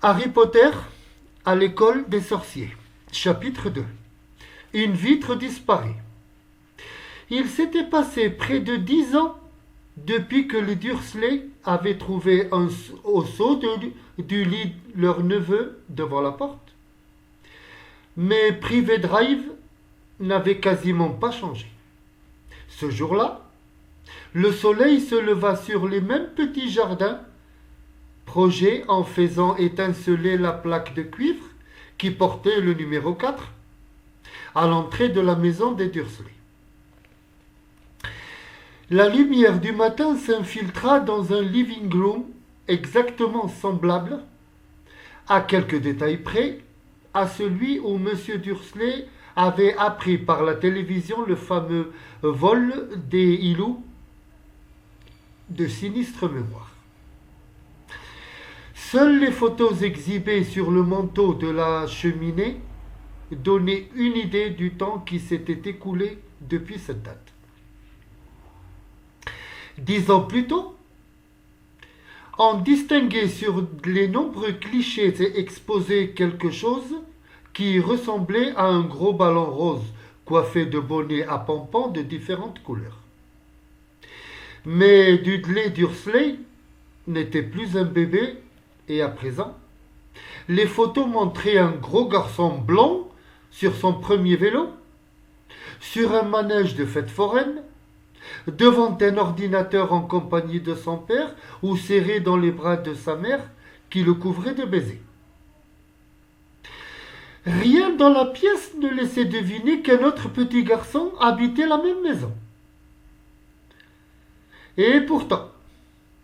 Harry Potter à l'école des sorciers. Chapitre 2. Une vitre disparaît. Il s'était passé près de 10 ans depuis que les Dursley avaient trouvé au seau du lit leur neveu devant la porte. Mais Privet Drive n'avait quasiment pas changé. Ce jour-là, le soleil se leva sur les mêmes petits jardins, projet en faisant étinceler la plaque de cuivre qui portait le numéro 4 à l'entrée de la maison des Dursley. La lumière du matin s'infiltra dans un living room exactement semblable, à quelques détails près, à celui où M. Dursley avait appris par la télévision le fameux vol des hiloux de sinistre mémoire. Seules les photos exhibées sur le manteau de la cheminée donnaient une idée du temps qui s'était écoulé depuis cette date. 10 ans plus tôt, on distinguait sur les nombreux clichés exposés quelque chose qui ressemblait à un gros ballon rose coiffé de bonnets à pompons de différentes couleurs. Mais Dudley Dursley n'était plus un bébé et à présent, les photos montraient un gros garçon blond sur son premier vélo, sur un manège de fête foraine, devant un ordinateur en compagnie de son père ou serré dans les bras de sa mère qui le couvrait de baisers. Rien dans la pièce ne laissait deviner qu'un autre petit garçon habitait la même maison. Et pourtant,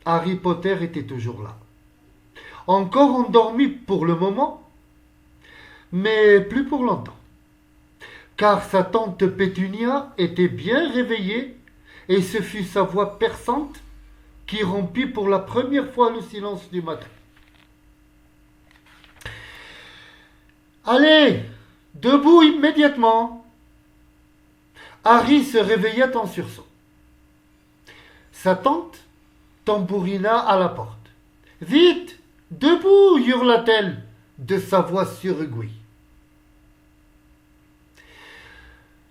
Harry Potter était toujours là. Encore endormi pour le moment, mais plus pour longtemps. Car sa tante Pétunia était bien réveillée et ce fut sa voix perçante qui rompit pour la première fois le silence du matin. Allez, debout immédiatement. Harry se réveilla en sursaut. Sa tante tambourina à la porte. Vite, debout, hurla-t-elle de sa voix surrouée.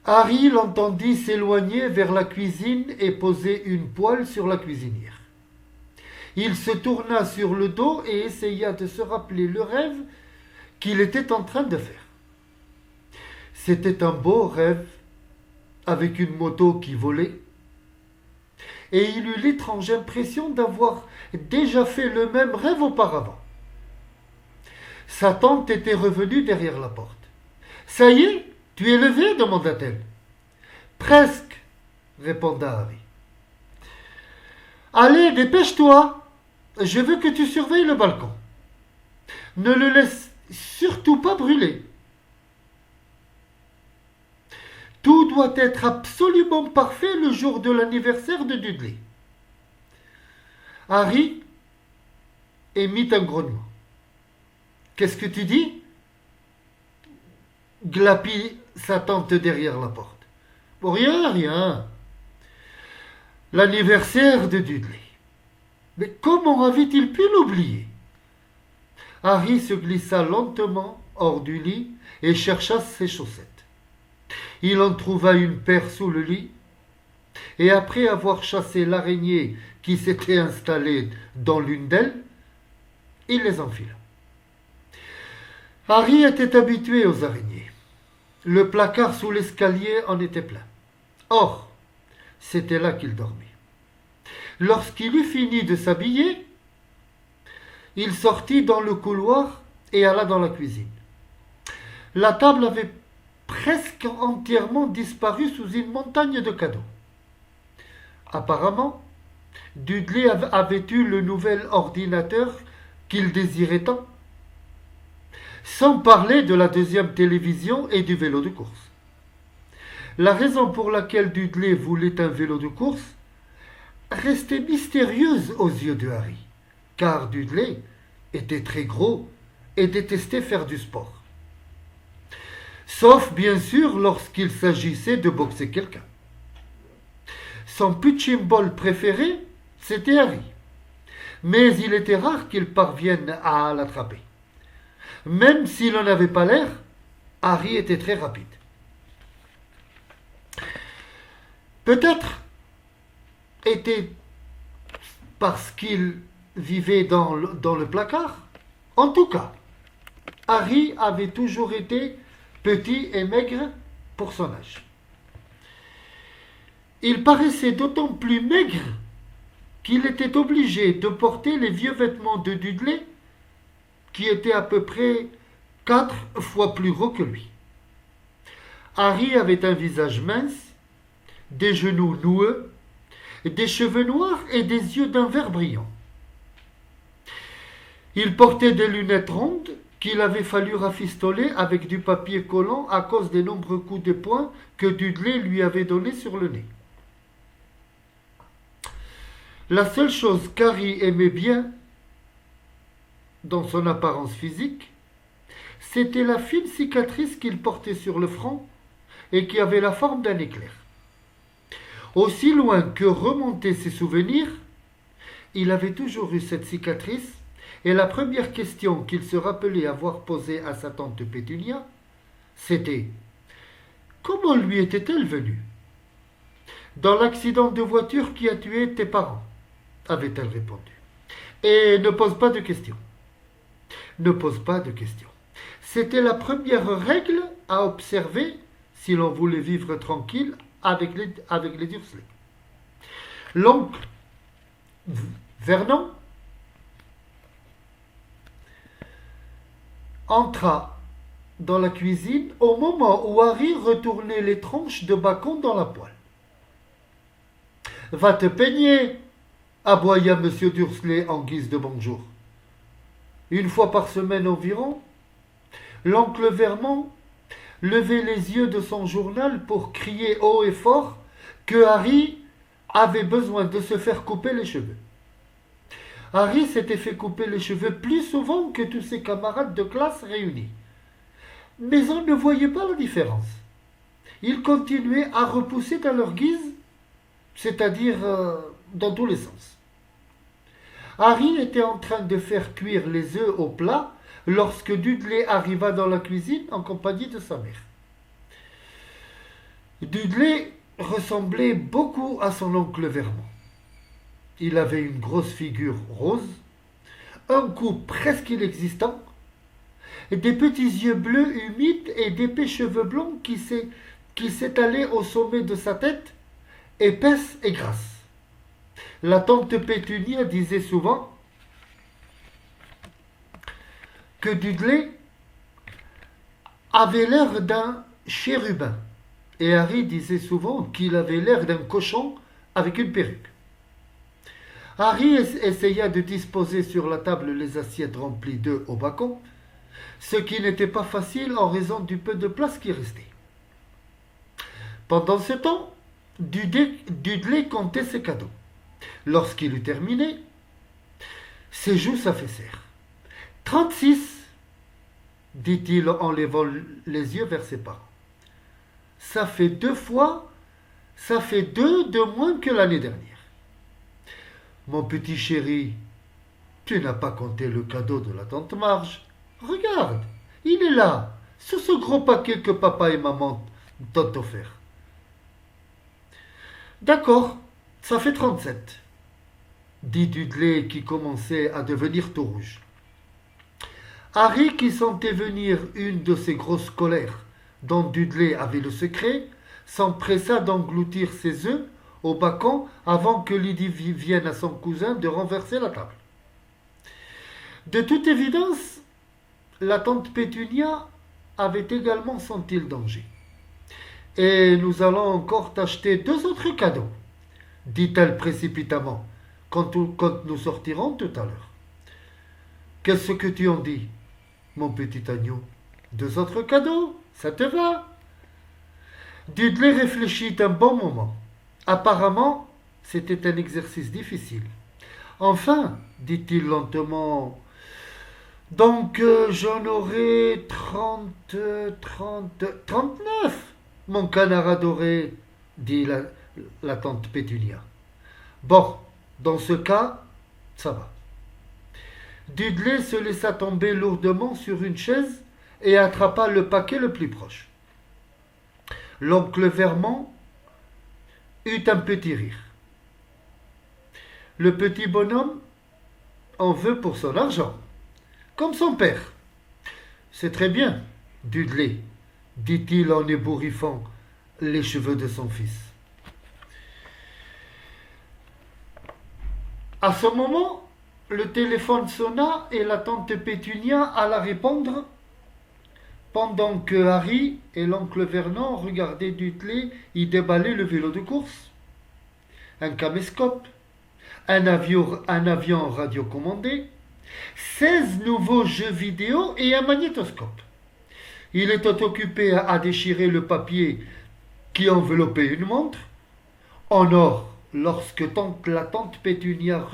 Harry l'entendit s'éloigner vers la cuisine et poser une poêle sur la cuisinière. Il se tourna sur le dos et essaya de se rappeler le rêve qu'il était en train de faire. C'était un beau rêve avec une moto qui volait et il eut l'étrange impression d'avoir déjà fait le même rêve auparavant. Sa tante était revenue derrière la porte. « Ça y est, tu es levé ?» demanda-t-elle. « Presque, » répondit Harry. « Allez, dépêche-toi, je veux que tu surveilles le balcon. Ne le laisse surtout pas brûler. Tout doit être absolument parfait le jour de l'anniversaire de Dudley. » Harry émit un grognement. « Qu'est-ce que tu dis ?» glapit sa tante derrière la porte. « Rien, rien. L'anniversaire de Dudley. Mais comment avait-il pu l'oublier ?» Harry se glissa lentement hors du lit et chercha ses chaussettes. Il en trouva une paire sous le lit, et après avoir chassé l'araignée qui s'était installée dans l'une d'elles, il les enfila. Harry était habitué aux araignées. Le placard sous l'escalier en était plein. Or, c'était là qu'il dormait. Lorsqu'il eut fini de s'habiller, il sortit dans le couloir et alla dans la cuisine. La table avait presque entièrement disparu sous une montagne de cadeaux. Apparemment, Dudley avait eu le nouvel ordinateur qu'il désirait tant, sans parler de la deuxième télévision et du vélo de course. La raison pour laquelle Dudley voulait un vélo de course restait mystérieuse aux yeux de Harry, car Dudley était très gros et détestait faire du sport. Sauf bien sûr lorsqu'il s'agissait de boxer quelqu'un. Son punching ball préféré, c'était Harry, mais il était rare qu'il parvienne à l'attraper. Même s'il n'en avait pas l'air, Harry était très rapide. Peut-être était parce qu'il vivait dans le placard. En tout cas, Harry avait toujours été petit et maigre pour son âge. Il paraissait d'autant plus maigre qu'il était obligé de porter les vieux vêtements de Dudley, qui étaient à peu près 4 fois plus gros que lui. Harry avait un visage mince, des genoux noueux, des cheveux noirs et des yeux d'un vert brillant. Il portait des lunettes rondes qu'il avait fallu rafistoler avec du papier collant à cause des nombreux coups de poing que Dudley lui avait donnés sur le nez. La seule chose qu'Harry aimait bien dans son apparence physique, c'était la fine cicatrice qu'il portait sur le front et qui avait la forme d'un éclair. Aussi loin que remontaient ses souvenirs, il avait toujours eu cette cicatrice, et la première question qu'il se rappelait avoir posée à sa tante Pétunia, c'était « Comment lui était-elle venue ?»« Dans l'accident de voiture qui a tué tes parents », avait-elle répondu. « Et ne pose pas de questions. Ne pose pas de questions. » C'était la première règle à observer si l'on voulait vivre tranquille avec les Dursley. L'oncle Vernon entra dans la cuisine au moment où Harry retournait les tranches de bacon dans la poêle. « Va te peigner !» aboya M. Dursley en guise de bonjour. Une fois par semaine environ, l'oncle Vernon levait les yeux de son journal pour crier haut et fort que Harry avait besoin de se faire couper les cheveux. Harry s'était fait couper les cheveux plus souvent que tous ses camarades de classe réunis. Mais on ne voyait pas la différence. Ils continuaient à repousser à leur guise, c'est-à-dire dans tous les sens. Harry était en train de faire cuire les œufs au plat lorsque Dudley arriva dans la cuisine en compagnie de sa mère. Dudley ressemblait beaucoup à son oncle Vernon. Il avait une grosse figure rose, un cou presque inexistant, des petits yeux bleus humides et d'épais cheveux blonds qui s'étalaient au sommet de sa tête, épaisse et grasse. La tante Pétunia disait souvent que Dudley avait l'air d'un chérubin, et Harry disait souvent qu'il avait l'air d'un cochon avec une perruque. Harry essaya de disposer sur la table les assiettes remplies d'œufs au bacon, ce qui n'était pas facile en raison du peu de place qui restait. Pendant ce temps, Dudley comptait ses cadeaux. Lorsqu'il eut terminé, ses joues s'affaissèrent. « 36 » dit-il en levant les yeux vers ses parents. « Ça fait 2 de moins que l'année dernière. » « Mon petit chéri, tu n'as pas compté le cadeau de la tante Marge. Regarde, il est là, sur ce gros paquet que papa et maman t'ont offert. »« D'accord, ça fait 37, » dit Dudley qui commençait à devenir tout rouge. Harry, qui sentait venir une de ces grosses colères dont Dudley avait le secret, s'empressa d'engloutir ses œufs au bacon avant que Lydie vienne à son cousin de renverser la table. De toute évidence, la tante Pétunia avait également senti le danger. « Et nous allons encore t'acheter 2 autres cadeaux, dit-elle précipitamment, quand nous sortirons tout à l'heure. »« Qu'est-ce que tu en dis, mon petit agneau ? 2 autres cadeaux, ça te va ?» Dudley réfléchit un bon moment. Apparemment, c'était un exercice difficile. « Enfin, dit-il lentement, donc j'en aurai 39, mon canard adoré, dit la tante Pétunia. Bon, dans ce cas, ça va. Dudley se laissa tomber lourdement sur une chaise et attrapa le paquet le plus proche. L'oncle Vernon eut un petit rire. Le petit bonhomme en veut pour son argent, comme son père. C'est très bien, Dudley, dit-il en ébouriffant les cheveux de son fils. À ce moment, le téléphone sonna et la tante Pétunia alla répondre pendant que Harry et l'oncle Vernon regardaient Dudley y déballer le vélo de course, un caméscope, un avion radiocommandé, 16 nouveaux jeux vidéo et un magnétoscope. Il était occupé à déchirer le papier qui enveloppait une montre en or lorsque la tante Pétunia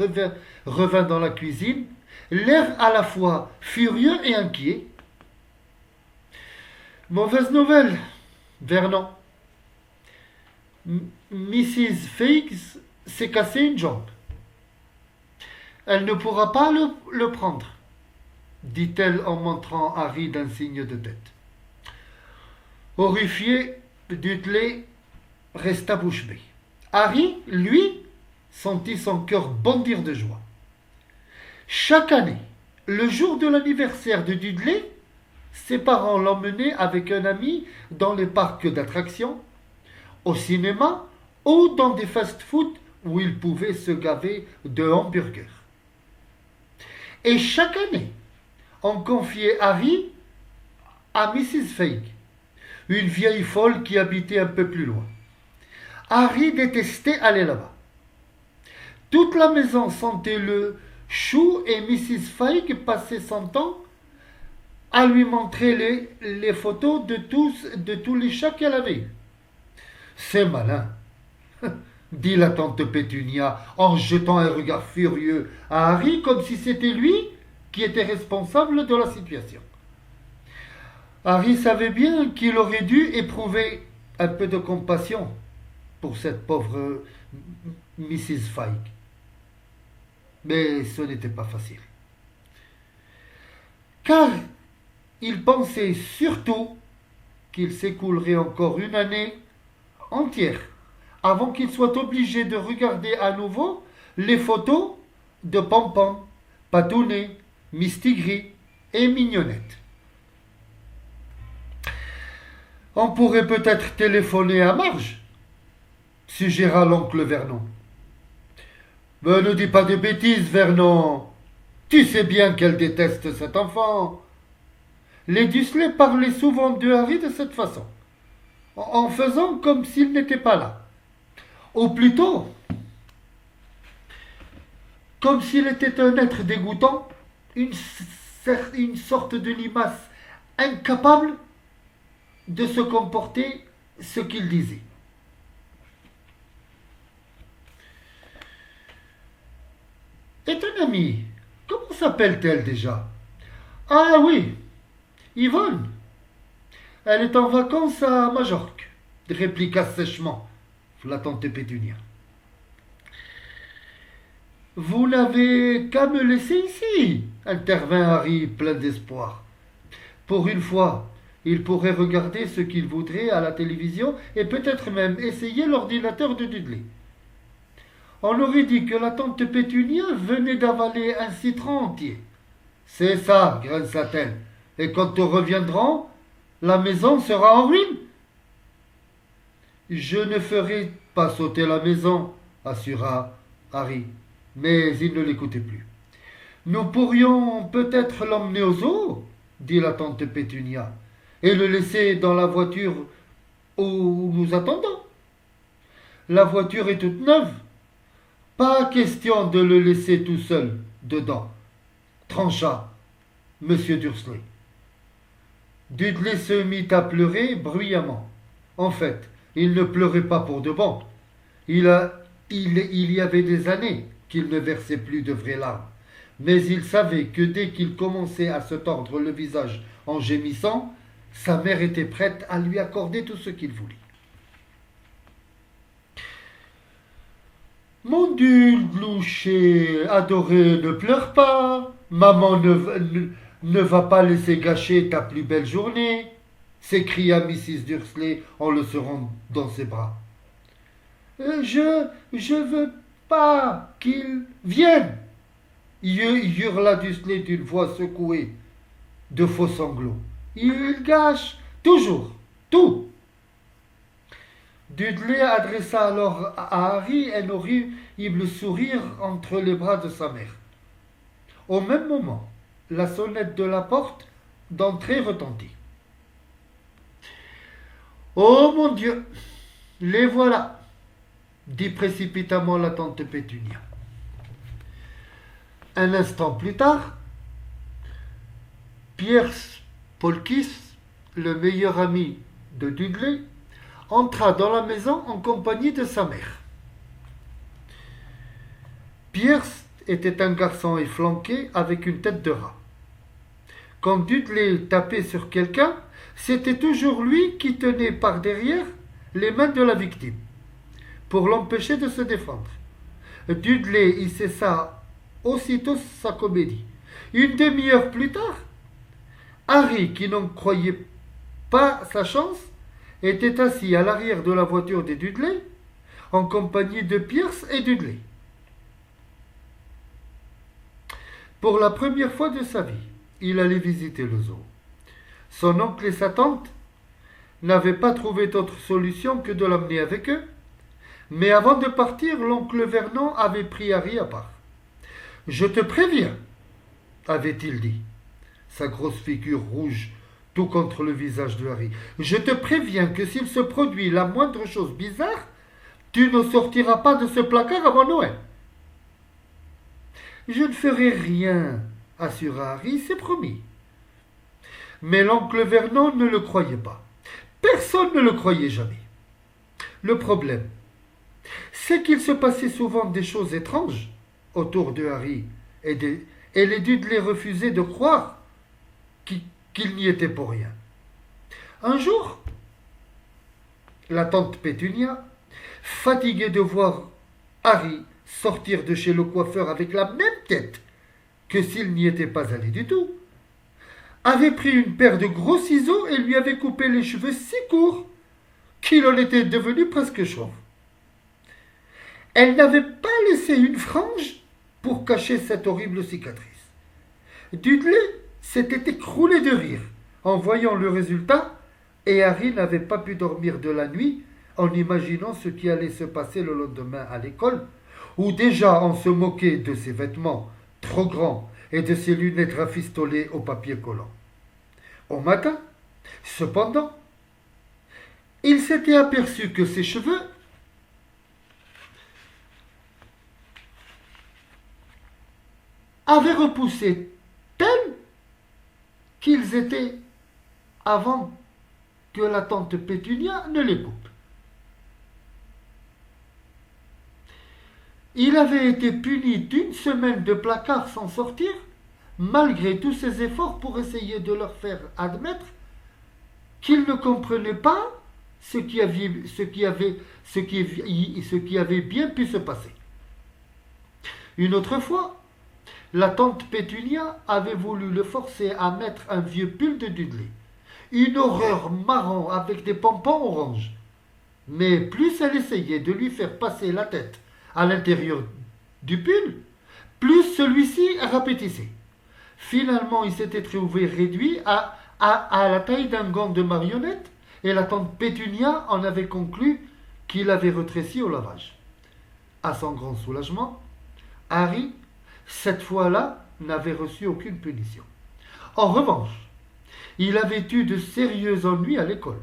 revint dans la cuisine, l'air à la fois furieux et inquiet. Mauvaise nouvelle, Vernon. Mrs. Figgs s'est cassé une jambe. Elle ne pourra pas le prendre, dit-elle en montrant Harry d'un signe de tête. Horrifié, Dudley resta bouche bée. Harry, lui, sentit son cœur bondir de joie. Chaque année, le jour de l'anniversaire de Dudley, ses parents l'emmenaient avec un ami dans les parcs d'attractions, au cinéma ou dans des fast-foods où il pouvait se gaver de hamburgers. Et chaque année, on confiait Harry à Mrs. Figg, une vieille folle qui habitait un peu plus loin. Harry détestait aller là-bas. Toute la maison sentait le chou et Mrs. Figg passait son temps à lui montrer les photos de tous les chats qu'elle avait eus. C'est malin, dit la tante Pétunia en jetant un regard furieux à Harry comme si c'était lui qui était responsable de la situation. Harry savait bien qu'il aurait dû éprouver un peu de compassion pour cette pauvre Mrs. Figg. Mais ce n'était pas facile. Car il pensait surtout qu'il s'écoulerait encore une année entière avant qu'il soit obligé de regarder à nouveau les photos de Pompom, Patounet, Mistigris et Mignonnette. On pourrait peut-être téléphoner à Marge, suggéra l'oncle Vernon. Mais ne dis pas de bêtises, Vernon. Tu sais bien qu'elle déteste cet enfant. Les Dursley parlaient souvent de Harry de cette façon, en faisant comme s'il n'était pas là. Ou plutôt, comme s'il était un être dégoûtant, une sorte de limace incapable de se comporter ce qu'il disait. Et ton amie, comment s'appelle-t-elle déjà? Ah oui, Yvonne. Elle est en vacances à Majorque, répliqua sèchement la tante Pétunia. Vous n'avez qu'à me laisser ici, intervint Harry plein d'espoir. Pour une fois, il pourrait regarder ce qu'il voudrait à la télévision et peut-être même essayer l'ordinateur de Dudley. On aurait dit que la tante Pétunia venait d'avaler un citron entier. C'est ça, grinça-t-elle. Et quand nous reviendrons, la maison sera en ruine. Je ne ferai pas sauter la maison, assura Harry, mais il ne l'écoutait plus. Nous pourrions peut-être l'emmener au zoo, dit la tante Pétunia, et le laisser dans la voiture où nous attendons. La voiture est toute neuve. Pas question de le laisser tout seul dedans, trancha Monsieur Dursley. Dudley se mit à pleurer bruyamment. En fait, il ne pleurait pas pour de bon. Il y avait des années qu'il ne versait plus de vraies larmes. Mais il savait que dès qu'il commençait à se tordre le visage en gémissant, sa mère était prête à lui accorder tout ce qu'il voulait. Mon Dudlouché adoré, ne pleure pas, Maman ne va pas laisser gâcher ta plus belle journée, s'écria Mrs. Dursley en le serrant dans ses bras. Je veux pas qu'il vienne, hurla Dursley d'une voix secouée de faux sanglots. Il gâche toujours tout. Dudley adressa alors à Harry un horrible sourire entre les bras de sa mère. Au même moment, la sonnette de la porte d'entrée retentit. « Oh mon Dieu, les voilà !» dit précipitamment la tante Pétunia. Un instant plus tard, Pierce Polkiss, le meilleur ami de Dudley, entra dans la maison en compagnie de sa mère. Pierce était un garçon efflanqué avec une tête de rat. Quand Dudley tapait sur quelqu'un, c'était toujours lui qui tenait par derrière les mains de la victime, pour l'empêcher de se défendre. Dudley y cessa aussitôt sa comédie. Une demi-heure plus tard, Harry, qui n'en croyait pas sa chance, était assis à l'arrière de la voiture des Dudley, en compagnie de Pierce et Dudley. Pour la première fois de sa vie, il allait visiter le zoo. Son oncle et sa tante n'avaient pas trouvé d'autre solution que de l'emmener avec eux, mais avant de partir, l'oncle Vernon avait pris Harry à part. « Je te préviens, » avait-il dit, sa grosse figure rouge tout contre le visage de Harry. « Je te préviens que s'il se produit la moindre chose bizarre, tu ne sortiras pas de ce placard avant Noël. » « Je ne ferai rien, » assura Harry, « c'est promis. » Mais l'oncle Vernon ne le croyait pas. Personne ne le croyait jamais. Le problème, c'est qu'il se passait souvent des choses étranges autour de Harry, et les Dudley refusaient de croire qu'il n'y était pour rien. Un jour, la tante Pétunia, fatiguée de voir Harry sortir de chez le coiffeur avec la même tête que s'il n'y était pas allé du tout, avait pris une paire de gros ciseaux et lui avait coupé les cheveux si courts qu'il en était devenu presque chauve. Elle n'avait pas laissé une frange pour cacher cette horrible cicatrice. Dudley s'était écroulé de rire en voyant le résultat, et Harry n'avait pas pu dormir de la nuit en imaginant ce qui allait se passer le lendemain à l'école, où déjà on se moquait de ses vêtements trop grands et de ses lunettes rafistolées au papier collant. Au matin, cependant, il s'était aperçu que ses cheveux avaient repoussé tels qu'ils étaient avant que la tante Pétunia ne les coupe. Il avait été puni d'1 semaine de placard sans sortir, malgré tous ses efforts pour essayer de leur faire admettre qu'il ne comprenait pas ce qui avait bien pu se passer. Une autre fois, la tante Pétunia avait voulu le forcer à mettre un vieux pull de Dudley, une horreur marron avec des pompons orange. Mais plus elle essayait de lui faire passer la tête à l'intérieur du pull, plus celui-ci rapétissait. Finalement, il s'était trouvé réduit à la taille d'un gant de marionnette, et la tante Pétunia en avait conclu qu'il avait rétréci au lavage. À son grand soulagement, Harry, cette fois-là, n'avait reçu aucune punition. En revanche, il avait eu de sérieux ennuis à l'école,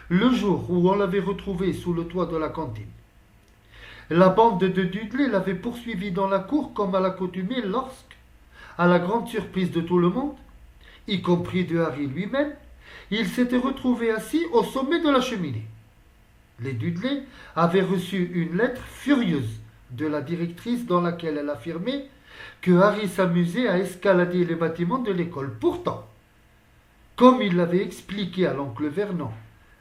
le jour où on l'avait retrouvé sous le toit de la cantine. La bande de Dudley l'avait poursuivi dans la cour comme à l'accoutumée lorsque, à la grande surprise de tout le monde, y compris de Harry lui-même, il s'était retrouvé assis au sommet de la cheminée. Les Dudley avaient reçu une lettre furieuse de la directrice dans laquelle elle affirmait que Harry s'amusait à escalader les bâtiments de l'école. Pourtant, comme il l'avait expliqué à l'oncle Vernon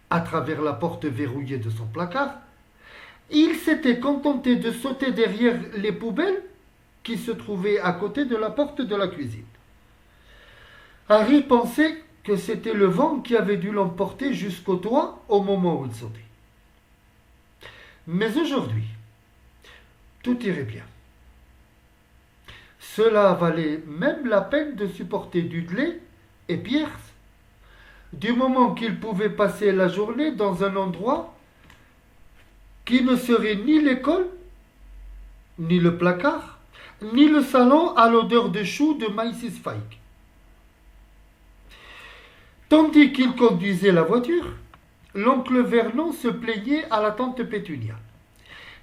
à travers la porte verrouillée de son placard, il s'était contenté de sauter derrière les poubelles qui se trouvaient à côté de la porte de la cuisine. Harry pensait que c'était le vent qui avait dû l'emporter jusqu'au toit au moment où il sautait. Mais aujourd'hui, tout irait bien. Cela valait même la peine de supporter Dudley et Pierce, du moment qu'ils pouvaient passer la journée dans un endroit qui ne serait ni l'école, ni le placard, ni le salon à l'odeur de choux de Mrs. Fike. Tandis qu'il conduisait la voiture, l'oncle Vernon se plaignait à la tante Pétunia.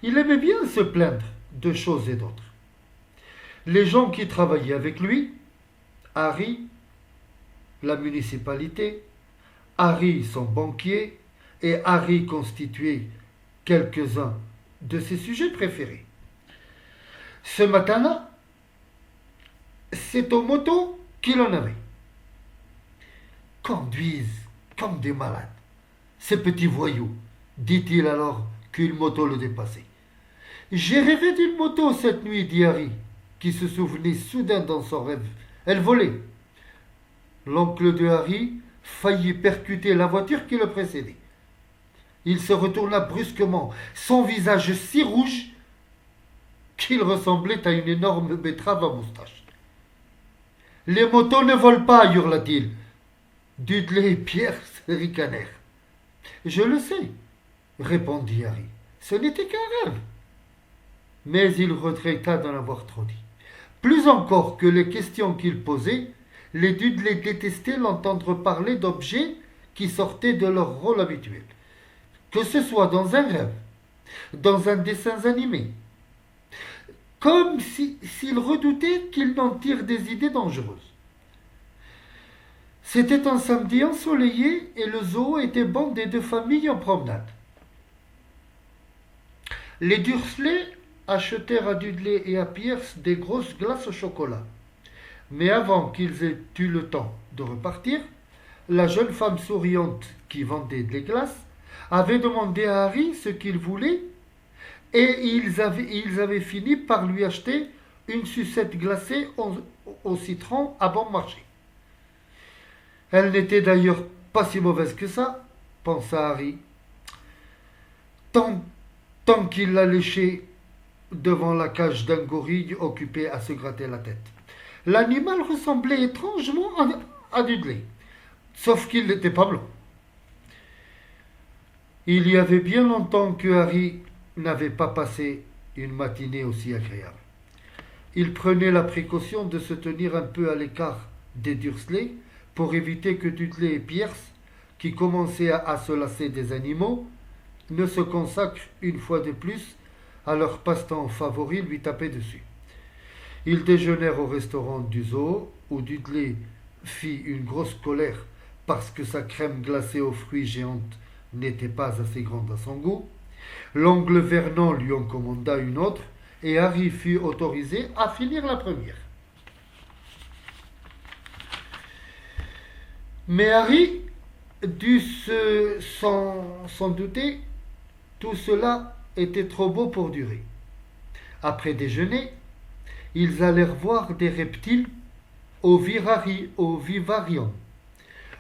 Il aimait bien se plaindre de choses et d'autres. Les gens qui travaillaient avec lui, Harry, la municipalité, Harry son banquier, et Harry constituait quelques-uns de ses sujets préférés. Ce matin-là, c'est aux motos qu'il en avait. Conduisent comme des malades, ces petits voyous, dit-il alors qu'une moto le dépassait. J'ai rêvé d'une moto cette nuit, dit Harry, qui se souvenait soudain dans son rêve. Elle volait. L'oncle de Harry faillit percuter la voiture qui le précédait. Il se retourna brusquement, son visage si rouge qu'il ressemblait à une énorme betterave à moustache. « Les motos ne volent pas, hurla-t-il. Dudley et Pierce ricanèrent. « Je le sais, répondit Harry. Ce n'était qu'un rêve. » Mais il regretta d'en avoir trop dit. Plus encore que les questions qu'il posait, les Dudley détestaient l'entendre parler d'objets qui sortaient de leur rôle habituel, que ce soit dans un rêve, dans un dessin animé, comme s'ils redoutaient qu'ils n'en tirent des idées dangereuses. C'était un samedi ensoleillé et le zoo était bondé de familles en promenade. Les Dursley achetèrent à Dudley et à Pierce des grosses glaces au chocolat. Mais avant qu'ils aient eu le temps de repartir, la jeune femme souriante qui vendait des glaces avait demandé à Harry ce qu'il voulait et ils avaient fini par lui acheter une sucette glacée au citron à bon marché. Elle n'était d'ailleurs pas si mauvaise que ça, pensa Harry, tant qu'il la léchait devant la cage d'un gorille occupé à se gratter la tête. L'animal ressemblait étrangement à Dudley, sauf qu'il n'était pas blanc. Il y avait bien longtemps que Harry n'avait pas passé une matinée aussi agréable. Il prenait la précaution de se tenir un peu à l'écart des Dursley pour éviter que Dudley et Pierce, qui commençaient à se lasser des animaux, ne se consacrent une fois de plus à leur passe-temps favori, lui taper dessus. Ils déjeunèrent au restaurant du zoo, où Dudley fit une grosse colère parce que sa crème glacée aux fruits géante n'était pas assez grande à son goût. L'oncle Vernon lui en commanda une autre, et Harry fut autorisé à finir la première. Mais Harry dut s'en douter, tout cela était trop beau pour durer. Après déjeuner, ils allèrent voir des reptiles au vivarium.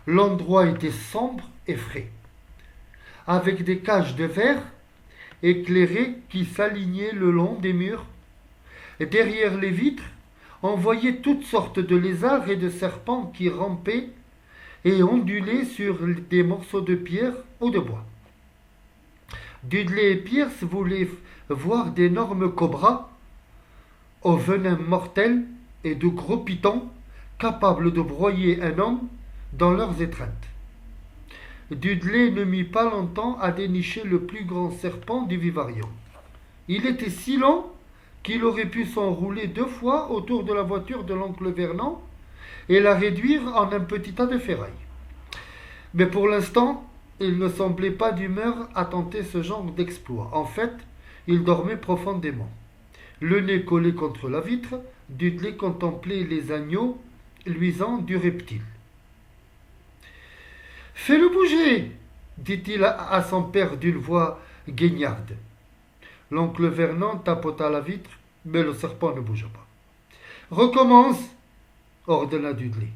L'endroit était sombre et frais, avec des cages de verre éclairées qui s'alignaient le long des murs. Et derrière les vitres, on voyait toutes sortes de lézards et de serpents qui rampaient et ondulaient sur des morceaux de pierre ou de bois. Dudley et Pierce voulaient voir d'énormes cobras au venin mortel et de gros pitons capables de broyer un homme dans leurs étreintes. Dudley ne mit pas longtemps à dénicher le plus grand serpent du vivarium. Il était si long qu'il aurait pu s'enrouler 2 fois autour de la voiture de l'oncle Vernon et la réduire en un petit tas de ferraille. Mais pour l'instant, il ne semblait pas d'humeur à tenter ce genre d'exploit. En fait, il dormait profondément. Le nez collé contre la vitre, Dudley contemplait les agneaux luisants du reptile. « Fais-le bouger !» dit-il à son père d'une voix guignarde. L'oncle Vernon tapota la vitre, mais le serpent ne bougea pas. « Recommence !» ordonna Dudley.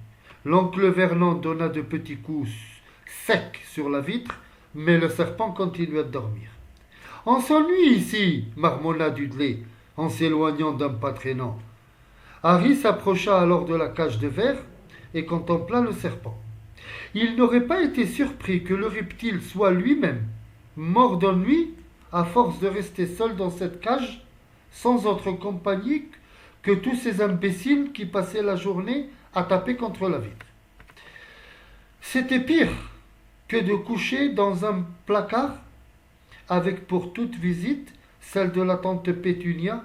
L'oncle Vernon donna de petits coups secs sur la vitre, mais le serpent continua de dormir. On s'ennuie ici, marmonna Dudley, en s'éloignant d'un pas traînant. Harry s'approcha alors de la cage de verre et contempla le serpent. Il n'aurait pas été surpris que le reptile soit lui-même mort d'ennui à force de rester seul dans cette cage, sans autre compagnie que tous ces imbéciles qui passaient la journée à taper contre la vitre. C'était pire que de coucher dans un placard avec pour toute visite celle de la tante Pétunia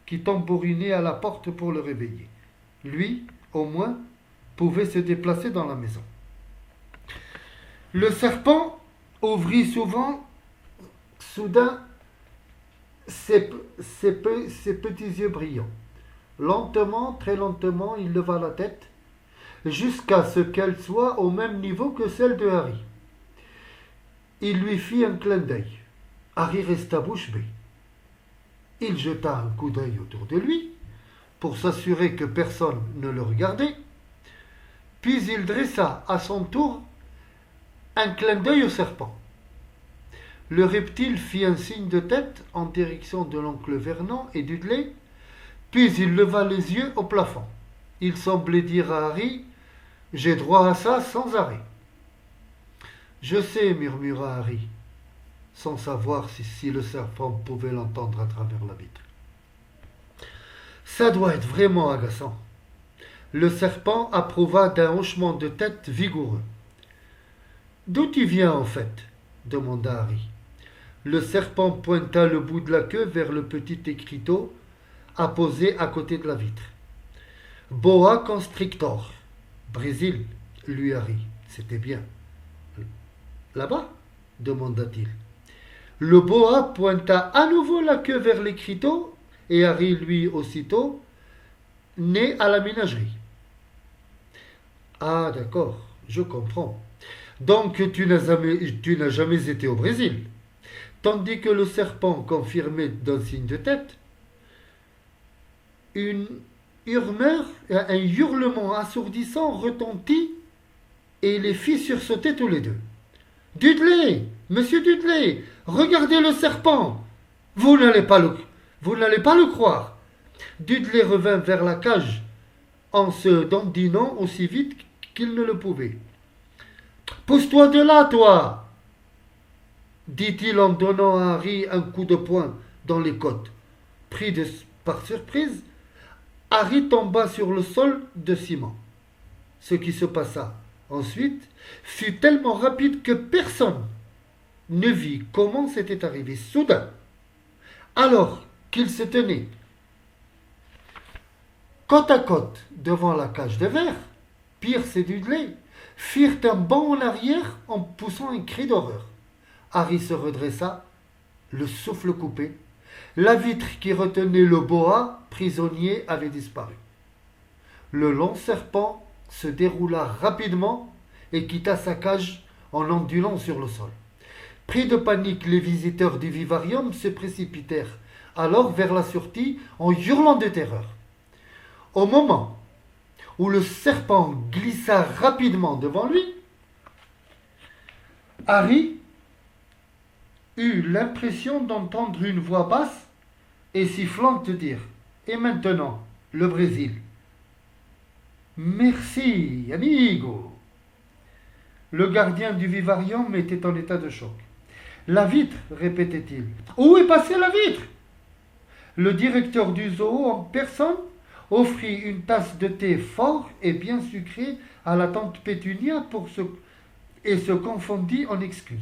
qui tambourinait à la porte pour le réveiller. Lui, au moins, pouvait se déplacer dans la maison. Le serpent ouvrit soudain ses petits yeux brillants. Lentement, très lentement, il leva la tête jusqu'à ce qu'elle soit au même niveau que celle de Harry. Il lui fit un clin d'œil. Harry resta bouche bée. Il jeta un coup d'œil autour de lui pour s'assurer que personne ne le regardait, puis il dressa à son tour un clin d'œil au serpent. Le reptile fit un signe de tête en direction de l'oncle Vernon et Dudley, puis il leva les yeux au plafond. Il semblait dire à Harry « J'ai droit à ça sans arrêt. » « Je sais, murmura Harry, sans savoir si le serpent pouvait l'entendre à travers la vitre. Ça doit être vraiment agaçant. Le serpent approuva d'un hochement de tête vigoureux. D'où tu viens en fait demanda Harry. Le serpent pointa le bout de la queue vers le petit écriteau apposé à côté de la vitre. Boa constrictor, Brésil, lui Harry. C'était bien. Là-bas demanda-t-il. Le boa pointa à nouveau la queue vers l'écriteau et Harry, lui aussitôt, né à la ménagerie. Ah, d'accord, je comprends. Donc tu n'as jamais été au Brésil. Tandis que le serpent confirmait d'un signe de tête, un hurlement assourdissant retentit et les fit sursauter tous les deux. Dudley, monsieur Dudley, regardez le serpent. Vous n'allez pas le croire. Dudley revint vers la cage en se dandinant aussi vite qu'il ne le pouvait. Pousse-toi de là, toi, dit-il en donnant à Harry un coup de poing dans les côtes. Pris par surprise, Harry tomba sur le sol de ciment. Ce qui se passa ensuite fut tellement rapide que personne ne vit comment c'était arrivé. Soudain, alors qu'ils se tenaient côte à côte devant la cage de verre, Pierce et Dudley firent un bond en arrière en poussant un cri d'horreur. Harry se redressa, le souffle coupé. La vitre qui retenait le boa prisonnier avait disparu. Le long serpent se déroula rapidement et quitta sa cage en ondulant sur le sol. Pris de panique, les visiteurs du vivarium se précipitèrent alors vers la sortie en hurlant de terreur. Au moment où le serpent glissa rapidement devant lui, Harry eut l'impression d'entendre une voix basse et sifflante dire « Et maintenant, le Brésil !»« Merci, amigo !» Le gardien du vivarium était en état de choc. « La vitre !» répétait-il. « Où est passée la vitre ?» Le directeur du zoo en personne offrit une tasse de thé fort et bien sucré à la tante Pétunia et se confondit en excuses.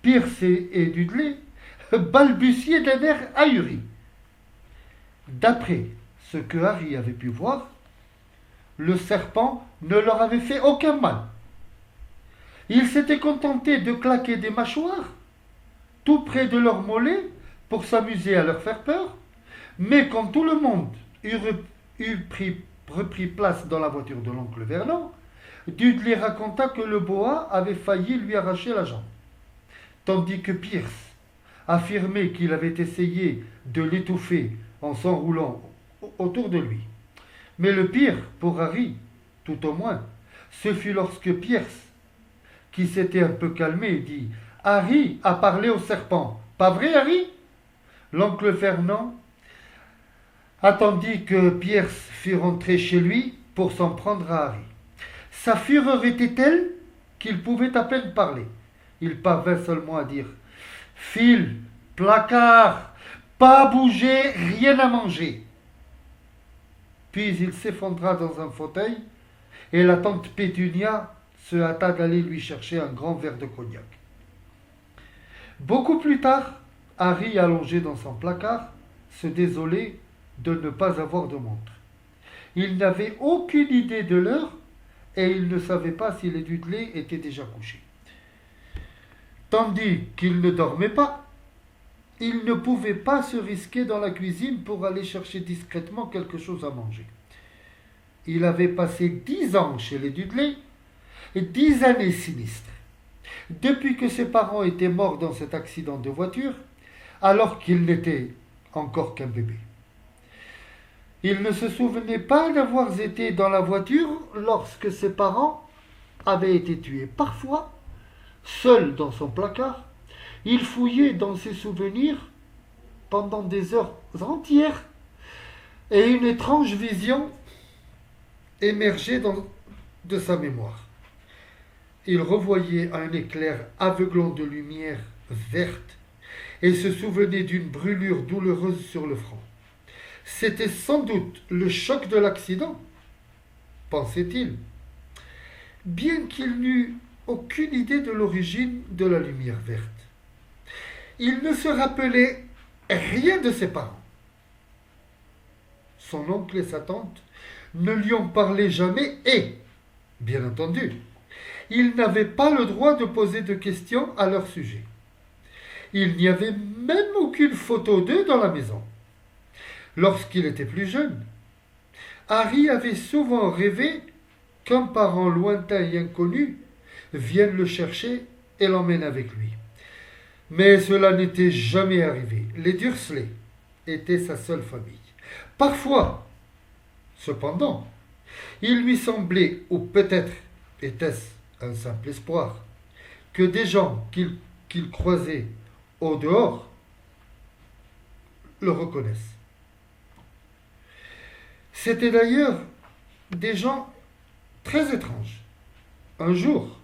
Pierce et Dudley balbutiaient d'un air ahuri. D'après ce que Harry avait pu voir, le serpent ne leur avait fait aucun mal. Il s'était contenté de claquer des mâchoires tout près de leurs mollets pour s'amuser à leur faire peur, mais quand tout le monde eut repris place dans la voiture de l'oncle Vernon, Dudley raconta que le boa avait failli lui arracher la jambe, tandis que Pierce affirmait qu'il avait essayé de l'étouffer en s'enroulant autour de lui. Mais le pire pour Harry, tout au moins. Ce fut lorsque Pierce, qui s'était un peu calmé, dit « Harry a parlé au serpent. Pas vrai, Harry ?» L'oncle Fernand attendit que Pierce fût rentré chez lui pour s'en prendre à Harry. Sa fureur était telle qu'il pouvait à peine parler. Il parvint seulement à dire « Fil, placard, pas bouger, rien à manger !» Puis il s'effondra dans un fauteuil et la tante Pétunia se hâta d'aller lui chercher un grand verre de cognac. Beaucoup plus tard, Harry, allongé dans son placard, se désolait de ne pas avoir de montre. Il n'avait aucune idée de l'heure et il ne savait pas si les Dudley étaient déjà couchés. Tandis qu'il ne dormait pas, il ne pouvait pas se risquer dans la cuisine pour aller chercher discrètement quelque chose à manger. Il avait passé 10 ans chez les Dudley et 10 années sinistres. Depuis que ses parents étaient morts dans cet accident de voiture, alors qu'il n'était encore qu'un bébé. Il ne se souvenait pas d'avoir été dans la voiture lorsque ses parents avaient été tués. Parfois, seul dans son placard, il fouillait dans ses souvenirs pendant des heures entières et une étrange vision émergeait de sa mémoire. Il revoyait un éclair aveuglant de lumière verte et se souvenait d'une brûlure douloureuse sur le front. C'était sans doute le choc de l'accident, pensait-il, bien qu'il n'eût aucune idée de l'origine de la lumière verte. Il ne se rappelait rien de ses parents. Son oncle et sa tante ne lui en parlaient jamais et, bien entendu, il n'avait pas le droit de poser de questions à leur sujet. Il n'y avait même aucune photo d'eux dans la maison. Lorsqu'il était plus jeune, Harry avait souvent rêvé qu'un parent lointain et inconnu vienne le chercher et l'emmène avec lui. Mais cela n'était jamais arrivé. Les Dursley étaient sa seule famille. Parfois, cependant, il lui semblait, ou peut-être était-ce un simple espoir, que des gens qu'il croisait au dehors le reconnaissent. C'était d'ailleurs des gens très étranges. Un jour,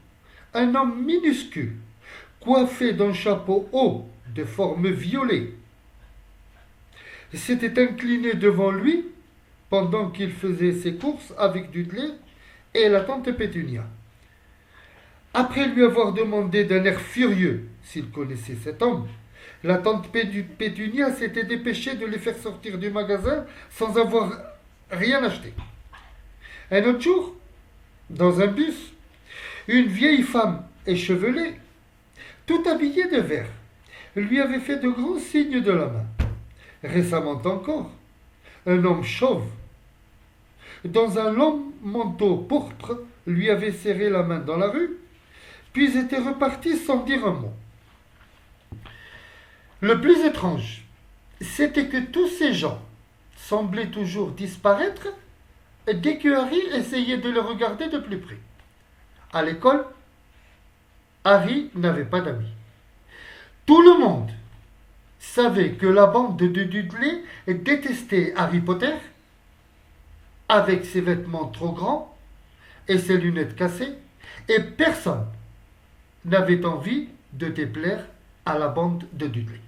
un homme minuscule, coiffé d'un chapeau haut de forme violet, s'était incliné devant lui pendant qu'il faisait ses courses avec Dudley et la tante Pétunia. Après lui avoir demandé d'un air furieux s'il connaissait cet homme, la tante Pétunia s'était dépêchée de les faire sortir du magasin sans avoir rien acheté. Un autre jour, dans un bus, une vieille femme échevelée, tout habillée de vert, lui avait fait de grands signes de la main. Récemment encore, un homme chauve, dans un long manteau pourpre, lui avait serré la main dans la rue, puis était reparti sans dire un mot. Le plus étrange, c'était que tous ces gens semblaient toujours disparaître dès que Harry essayait de les regarder de plus près. À l'école, Harry n'avait pas d'amis. Tout le monde savait que la bande de Dudley détestait Harry Potter, avec ses vêtements trop grands et ses lunettes cassées, et personne n'avait envie de déplaire à la bande de Dudley.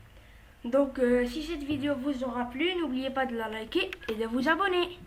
Donc, si cette vidéo vous aura plu, n'oubliez pas de la liker et de vous abonner.